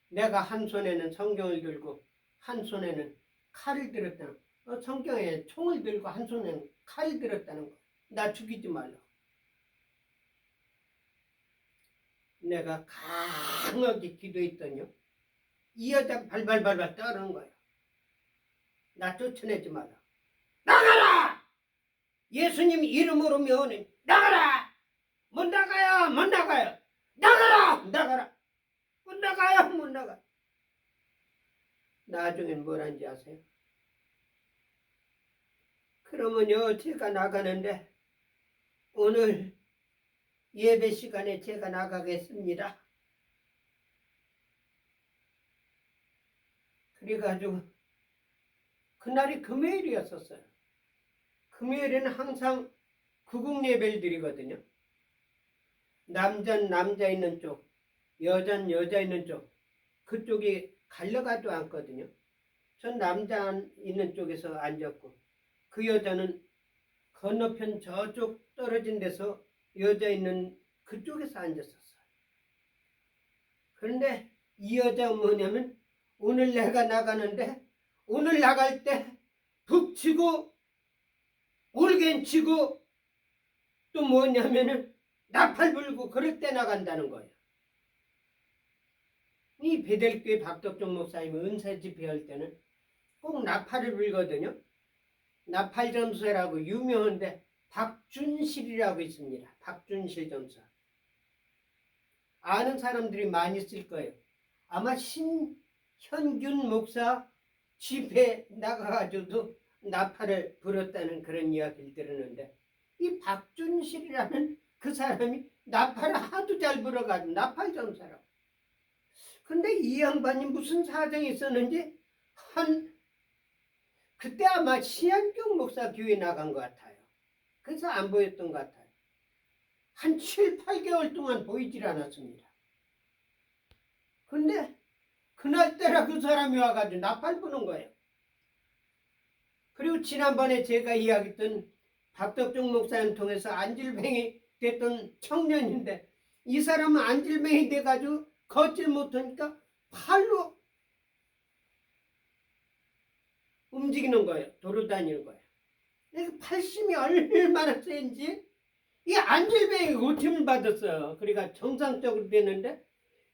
Speaker 1: 내가 한 손에는 성경을 들고 한 손에는 칼을 들었다는 거. 성경에 총을 들고 한 손에는 칼을 들었다는 거. 나 죽이지 말라고. 내가 강하게 기도했더니요. 이 여자 발발발발 떠는 거예요. 나 쫓아내지 말라. 나가라! 예수님 이름으로 명하니 나가라! 못 나가요, 못 나가요. 나가라! 나가라! 못 나가요, 못 나가. 나중엔 뭘 한지 아세요? 그러면요, 제가 나가는데 오늘 예배 시간에 제가 나가겠습니다. 그래가지고 그날이 금요일이었었어요. 금요일에는 항상 구국 예배를 드리거든요. 남자는 남자 있는 쪽, 여자는 여자 있는 쪽, 그쪽이 갈려가지도 않거든요. 전 남자 있는 쪽에서 앉았고 그 여자는 건너편 저쪽 떨어진 데서 여자 있는 그쪽에서 앉았었어요. 그런데 이 여자가 뭐냐면 오늘 내가 나가는데 오늘 나갈 때 북치고 올겐치고 또 뭐냐면은 나팔 불고 그럴 때 나간다는 거예요. 이 베델교회 박덕종 목사님 은사 집회할 때는 꼭 나팔을 불거든요. 나팔 점사라고 유명한데 박준실이라고 있습니다. 박준실 점사. 아는 사람들이 많이 있을 거예요. 아마 신현균 목사 집회 나가가지고도 나팔을 불었다는 그런 이야기를 들었는데, 이 박준실이라는 그 사람이 나팔을 하도 잘 불어가지고 나팔 점사라고. 근데 이 양반이 무슨 사정이 있었는지 그때 아마 신현균 목사 교회 나간 것 같아요. 그래서 안 보였던 것 같아요. 한 7, 8개월 동안 보이질 않았습니다. 근데 그날따라 그 사람이 와가지고 나팔 부는 거예요. 그리고 지난번에 제가 이야기했던 박덕종 목사님 통해서 안질뱅이 됐던 청년인데, 이 사람은 안질뱅이 돼가지고 걷질 못하니까 팔로 움직이는 거예요. 돌아다니는 거예요. 팔심이 얼마나 센지 이 안질뱅이 고침을 받았어요. 그러니까 정상적으로 됐는데,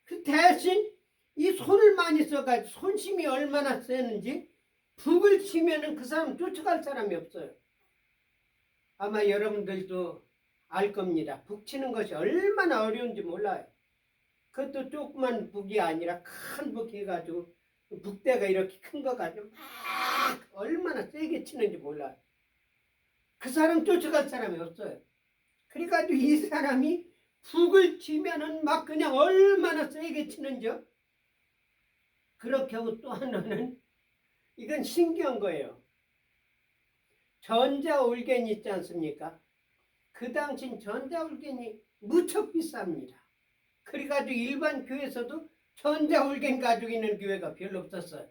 Speaker 1: 그 대신 이 손을 많이 써가지고 손심이 얼마나 세는지 북을 치면은 그 사람 쫓아갈 사람이 없어요. 아마 여러분들도 알 겁니다. 북 치는 것이 얼마나 어려운지 몰라요. 그것도 조그만 북이 아니라 큰 북 해가지고 북대가 이렇게 큰 거 가지고 막 얼마나 세게 치는지 몰라요. 그 사람 쫓아갈 사람이 없어요. 그래가지고 이 사람이 북을 치면은 막 그냥 얼마나 세게 치는지요. 그렇게 하고 또 하나는, 이건 신기한 거예요. 전자올겐 있지 않습니까? 그 당시 전자올겐이 무척 비쌉니다. 그래가지고 일반 교회에서도 전자올겐 가지고 있는 교회가 별로 없었어요.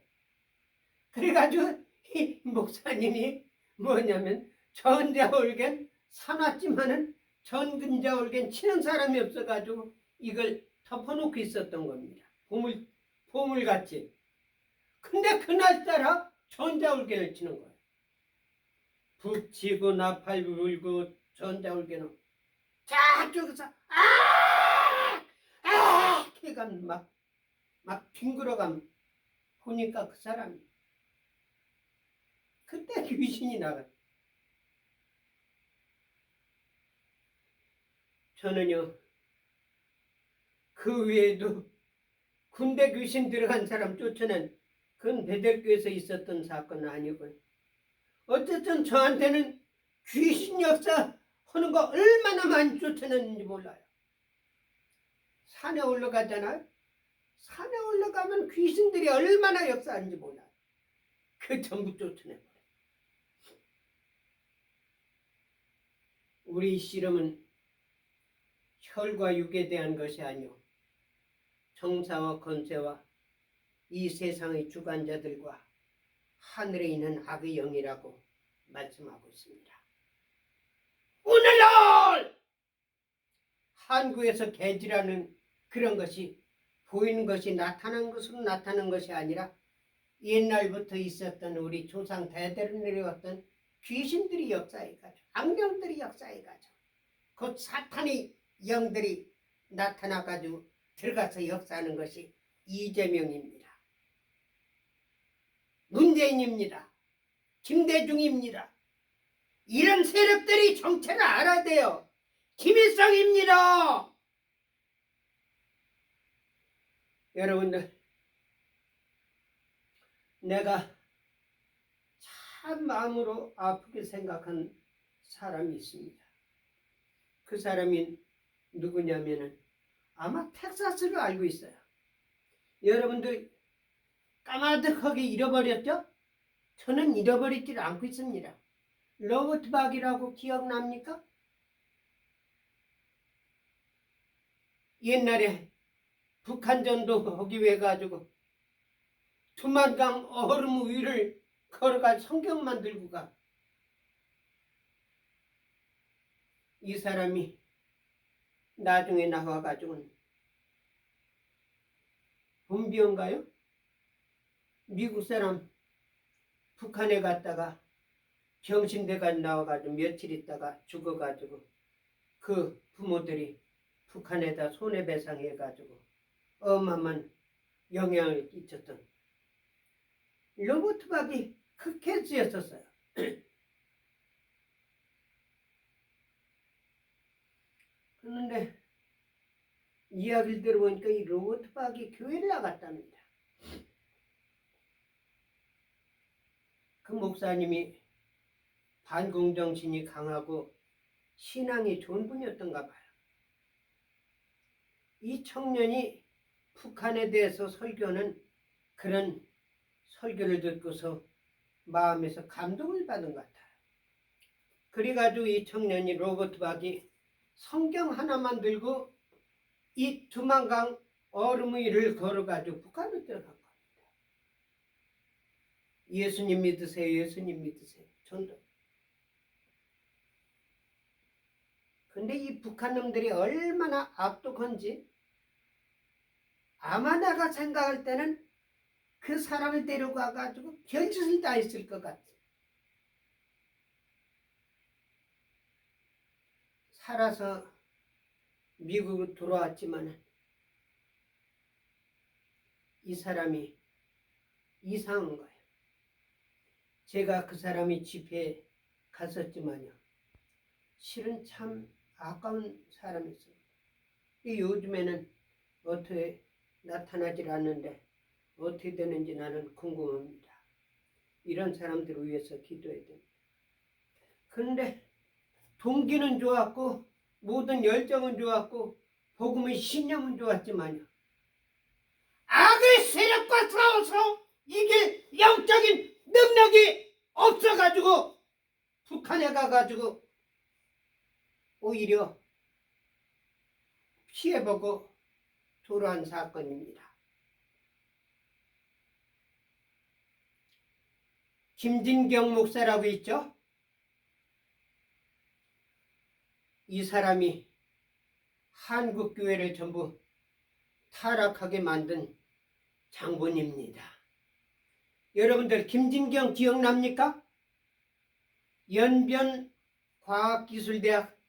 Speaker 1: 그래가지고 이 목사님이 뭐냐면 전자올겐 사놨지만은 전근자올겐 치는 사람이 없어가지고 이걸 덮어놓고 있었던 겁니다. 보물같이. 근데 그날따라 전자올겐을 치는 거예요. 북치고 나팔 불고 전자올겐은 저쪽에서 해가면 막 뒹굴어가면 보니까 그 사람이 그때 귀신이 나가. 저는요, 그 외에도 군대 귀신 들어간 사람 쫓아낸, 그건 베델교에서 있었던 사건은 아니고요. 어쨌든 저한테는 귀신 역사 하는 거 얼마나 많이 쫓아냈는지 몰라요. 산에 올라가잖아요. 산에 올라가면 귀신들이 얼마나 역사하는지 몰라요. 그 전부 쫓아내버려요. 우리 씨름은 혈과 육에 대한 것이 아니오 정사와 권세와 이 세상의 주관자들과 하늘에 있는 악의 영이라고 말씀하고 있습니다. 오늘날 한국에서 개지라는 그런 것이 보이는 것이 나타난 것으로 나타난 것이 아니라 옛날부터 있었던 우리 조상 대대로 내려왔던 귀신들이 역사해가지고 악령들이 역사해가지고 곧 사탄의 영들이 나타나가지고 들어가서 역사하는 것이 이재명입니다. 문재인입니다. 김대중입니다. 이런 세력들이 정체를 알아야 돼요. 김일성입니다. 여러분들, 내가 참 마음으로 아프게 생각한 사람이 있습니다. 그 사람이 누구냐면은 아마 텍사스를 알고 있어요. 여러분들 까마득하게 잃어버렸죠? 저는 잃어버리지를 않고 있습니다. 로버트 박이라고 기억납니까? 옛날에 북한전도 하기 위해 가지고 두만강 얼음 위를 걸어가 성경만 들고 가. 이 사람이 나중에 나와가지고는 본비언가요? 미국 사람 북한에 갔다가 병신대가 나와가지고 며칠 있다가 죽어가지고 그 부모들이 북한에다 손해배상해가지고 어마어마한 영향을 끼쳤던 로버트 박이 그 케이스였었어요. 그런데 이야기를 들어보니까 이 로버트 박이 교회를 나갔답니다. 그 목사님이 반공정신이 강하고 신앙이 좋은 분이었던가 봐요. 이 청년이 북한에 대해서 설교는 그런 설교를 듣고서 마음에서 감동을 받은 것 같아요. 그래가지고 이 청년이 로버트 박이 성경 하나만 들고 이 두만강 얼음 위를 걸어가지고 북한으로 들어간 겁니다. 예수님 믿으세요. 예수님 믿으세요. 전도. 근데 이 북한 놈들이 얼마나 악독한지 아마 내가 생각할 때는 그 사람을 데려가가지고 별짓을 다 했을 것 같아. 살아서 미국으로 돌아왔지만 이 사람이 이상한 거예요. 제가 그 사람이 집회에 갔었지만요. 실은 참 아까운 사람이었어요. 요즘에는 어떻게 나타나질 않는데 어떻게 되는지 나는 궁금합니다. 이런 사람들을 위해서 기도해야 됩니다. 그런데 동기는 좋았고 모든 열정은 좋았고 복음의 신념은 좋았지만요. 악의 세력과 싸워서 이게 영적인 능력이 없어가지고 북한에 가가지고 오히려 피해보고 돌아온 사건입니다. 김진경 목사라고 있죠? 이 사람이 한국 교회를 전부 타락하게 만든 장본입니다. 여러분들 김진경 기억납니까? 연변 과학기술대학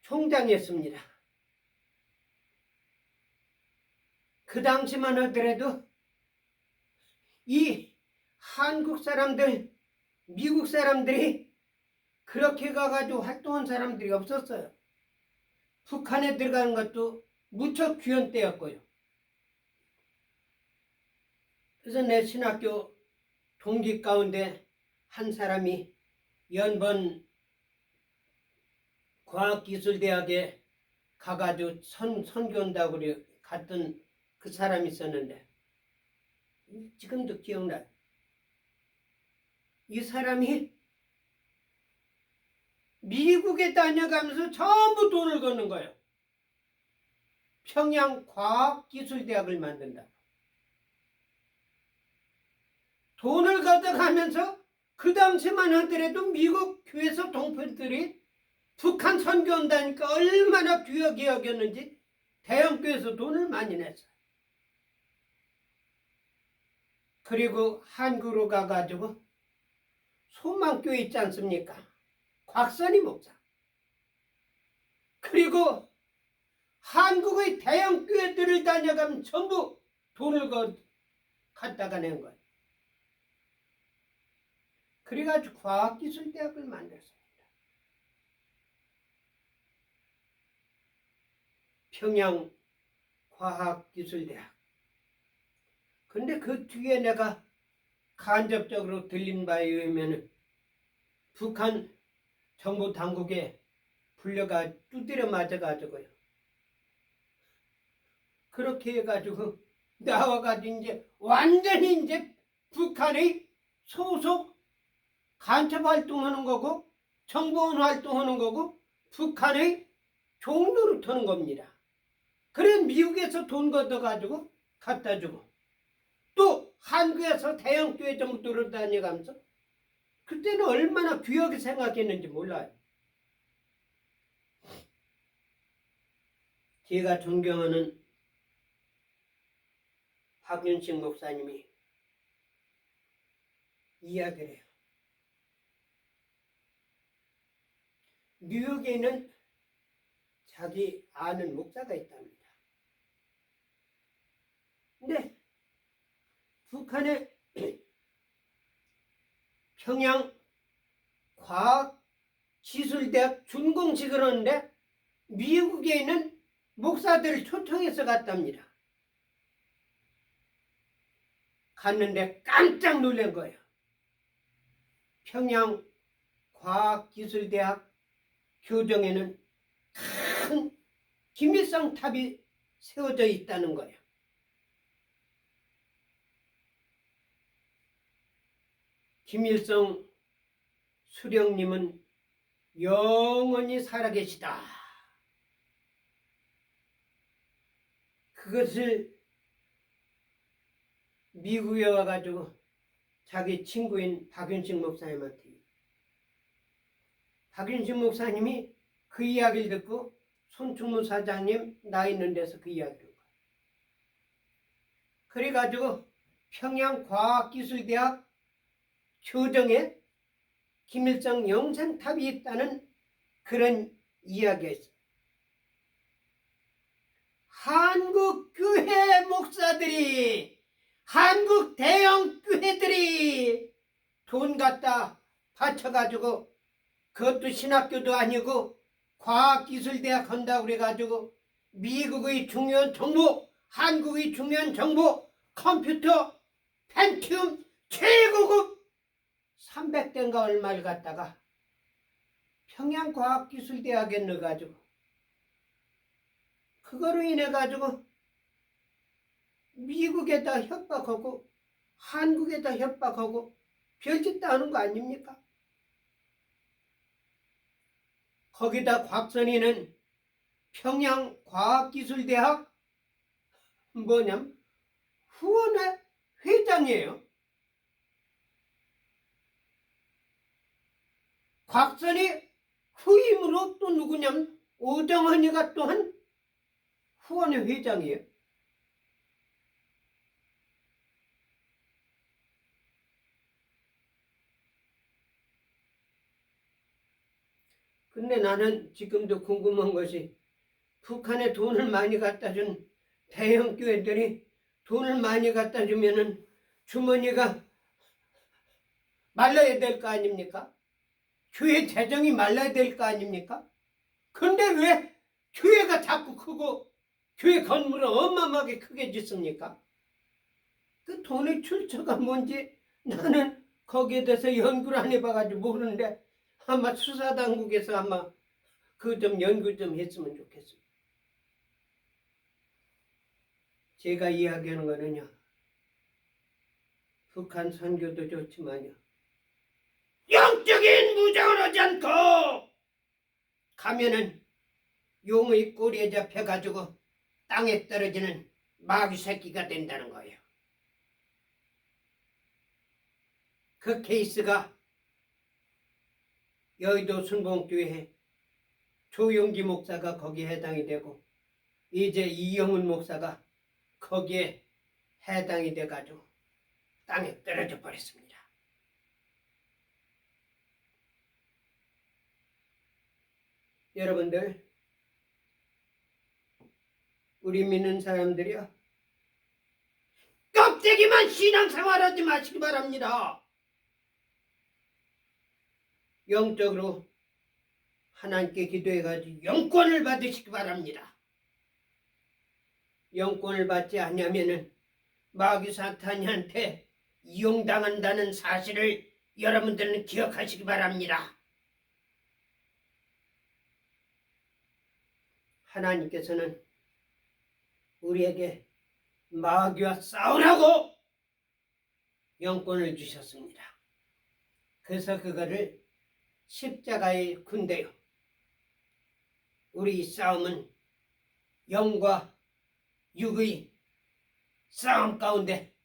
Speaker 1: 총장이었습니다. 그 당시만 하더라도 이 한국 사람들, 미국 사람들이 그렇게 가가지고 활동한 사람들이 없었어요. 북한에 들어가는 것도 무척 귀한 때였고요. 그래서 내 신학교 동기 가운데 한 사람이 연번 과학기술대학에 가가지고 선교한다고 갔던 그 사람이 있었는데 지금도 기억나요. 이 사람이 미국에 다녀가면서 전부 돈을 걷는 거예요. 평양과학기술대학을 만든다. 돈을 걷어가면서 그 당시만 하더라도 미국 교회에서 동포들이 북한 선교한다니까 얼마나 귀하게 여겼는지 대형교회에서 돈을 많이 냈어요. 그리고 한국으로 가가지고 소망교회 있지 않습니까? 곽선희 목사. 그리고 한국의 대형교회들을 다녀가면 전부 돈을 갖다가 낸 거예요. 그래가지고 과학기술대학을 만들었습니다. 평양과학기술대학. 근데 그 뒤에 내가 간접적으로 들린 바에 의하면 북한 정부 당국에 불려가 두드려 맞아가지고요. 그렇게 해가지고 나와가지고 이제 완전히 이제 북한의 소속 간첩 활동하는 거고 정보원 활동하는 거고 북한의 종로를 터는 겁니다. 그래 미국에서 돈 걷어가지고 갖다 주고 또 한국에서 대형교회 전부 돌아다녀가면서 그때는 얼마나 귀하게 생각했는지 몰라요. 제가 존경하는 박윤식 목사님이 이야기를 해요. 뉴욕에 있는 자기 아는 목사가 있답니다. 근데 북한의 평양 과학기술대학 준공식을 하는데 미국에 있는 목사들을 초청해서 갔답니다. 갔는데 깜짝 놀란 거예요. 평양 과학기술대학 교정에는 큰 김일성 탑이 세워져 있다는 거예요. 김일성 수령님은 영원히 살아계시다. 그것을 미국에 와가지고 자기 친구인 박윤식 목사님한테, 박윤식 목사님이 그 이야기를 듣고 손충무 사장님 나 있는 데서 그 이야기를 한 거예요. 그래가지고 평양과학기술대학 교정에 김일성 영상탑이 있다는 그런 이야기가 있어요. 한국 교회 목사들이, 한국 대형 교회들이 돈 갖다 바쳐가지고, 그것도 신학교도 아니고 과학기술대학 한다고 그래가지고 미국의 중요한 정보, 한국의 중요한 정보, 컴퓨터, 펜티움 최고급 300대인가 얼마를 갖다가 평양과학기술대학에 넣어가지고, 그거로 인해가지고 미국에다 협박하고 한국에다 협박하고 별짓 다 하는 거 아닙니까? 거기다 곽선희는 평양과학기술대학 후원회 회장이에요. 곽선희 후임으로 또 누구냐면 오정헌이가 또한 후원회 회장이에요. 근데 나는 지금도 궁금한 것이, 북한에 돈을 많이 갖다 준 대형 교회들이 돈을 많이 갖다 주면은 주머니가 말라야 될 거 아닙니까? 교회 재정이 말라야 될 거 아닙니까? 근데 왜 교회가 자꾸 크고 교회 건물을 어마어마하게 크게 짓습니까? 그 돈의 출처가 뭔지 나는 거기에 대해서 연구를 안 해봐가지고 모르는데, 아마 수사당국에서 아마 그 좀 연구 좀 했으면 좋겠어요. 제가 이야기하는 거는요, 북한 선교도 좋지만요, 영적인 무장을 하지 않고 가면은 용의 꼬리에 잡혀가지고 땅에 떨어지는 마귀 새끼가 된다는 거예요. 그 케이스가 여의도 순복교회 조용기 목사가 거기에 해당이 되고, 이제 이영훈 목사가 거기에 해당이 돼가지고 땅에 떨어져 버렸습니다. 여러분들, 우리 믿는 사람들이요, 껍데기만 신앙생활하지 마시기 바랍니다. 영적으로 하나님께 기도해가지고 영권을 받으시기 바랍니다. 영권을 받지 않으면은 마귀 사탄한테 이용당한다는 사실을 여러분들은 기억하시기 바랍니다. 하나님께서는 우리에게 마귀와 싸우라고 영권을 주셨습니다. 그래서 그거를 십자가의 군대요, 우리 싸움은 영과 육의 싸움 가운데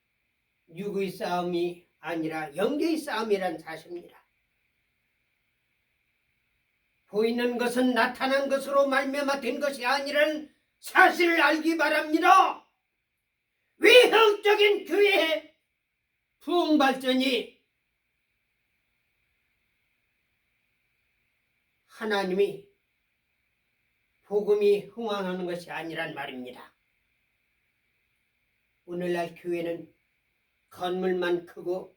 Speaker 1: 육의 싸움이 아니라 영의 싸움이란 사실입니다. 보이는 것은 나타난 것으로 말미암아 된 것이 아니라는 사실을 알기 바랍니다. 외형적인 교회의 부흥발전이 하나님이 복음이 흥황하는 것이 아니란 말입니다. 오늘날 교회는 건물만 크고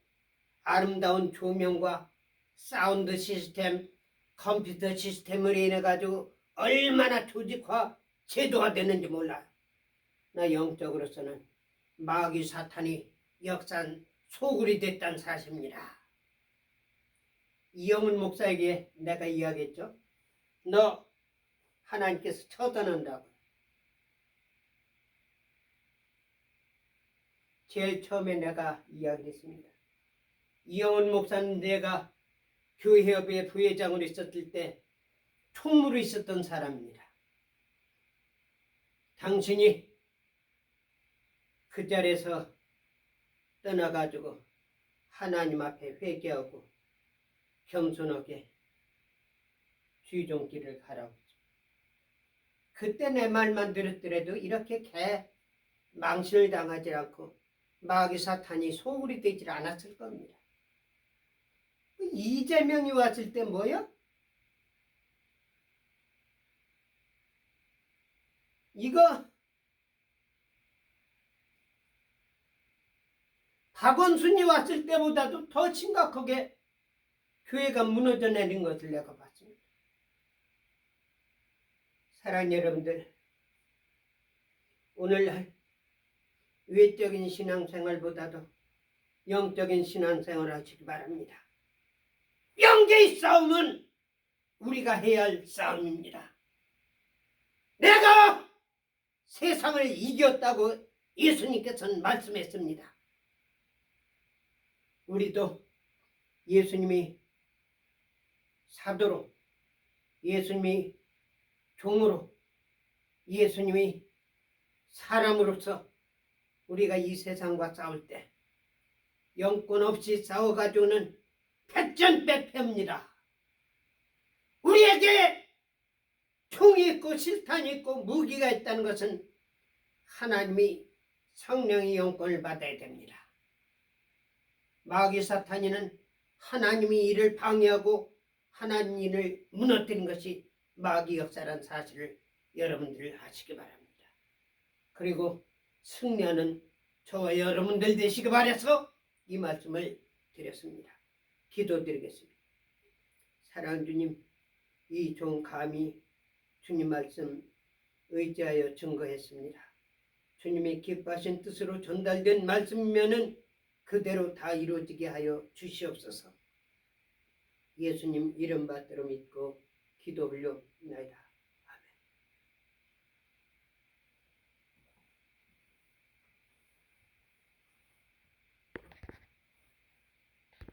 Speaker 1: 아름다운 조명과 사운드 시스템, 컴퓨터 시스템을 인해 가지고 얼마나 조직화, 제도화되는지 몰라요. 나 영적으로서는 마귀 사탄이 역산 소굴이 됐다는 사실입니다. 이영훈 목사에게 내가 이야기했죠. 너 하나님께서 처단한다고. 제일 처음에 내가 이야기했습니다. 이영훈 목사는 내가 교회협의 부회장으로 있었을 때 총무로 있었던 사람입니다. 당신이 그 자리에서 떠나가지고 하나님 앞에 회개하고 겸손하게 주의종길을 가라고. 그때 내 말만 들었더라도 이렇게 망신을 당하지 않고 마귀 사탄이 소굴이 되질 않았을 겁니다. 이재명이 왔을 때 뭐야? 이거 박원순이 왔을 때보다도 더 심각하게 교회가 무너져 내린 것을 내가 봤습니다. 사랑하는 여러분들, 오늘날 외적인 신앙생활보다도 영적인 신앙생활을 하시기 바랍니다. 영계의 싸움은 우리가 해야 할 싸움입니다. 내가 세상을 이겼다고 예수님께서는 말씀했습니다. 우리도 예수님이 사도로, 예수님이 종으로, 예수님이 사람으로서 우리가 이 세상과 싸울 때 영권 없이 싸워가지고는 백전백패입니다. 우리에게 총이 있고 실탄이 있고 무기가 있다는 것은 하나님이 성령의 영권을 받아야 됩니다. 마귀 사탄이는 하나님이 일을 방해하고 하나님 일을 무너뜨린 것이 마귀 역사라는 사실을 여러분들 아시기 바랍니다. 그리고 승리하는 저와 여러분들 되시기 바라서 이 말씀을 드렸습니다. 기도드리겠습니다. 사랑하는 주님, 이 종 감히 주님 말씀 의지하여 증거했습니다. 주님의 기뻐하신 뜻으로 전달된 말씀이면은 그대로 다 이루어지게 하여 주시옵소서. 예수님 이름 받들어 믿고 기도 올려옵나이다.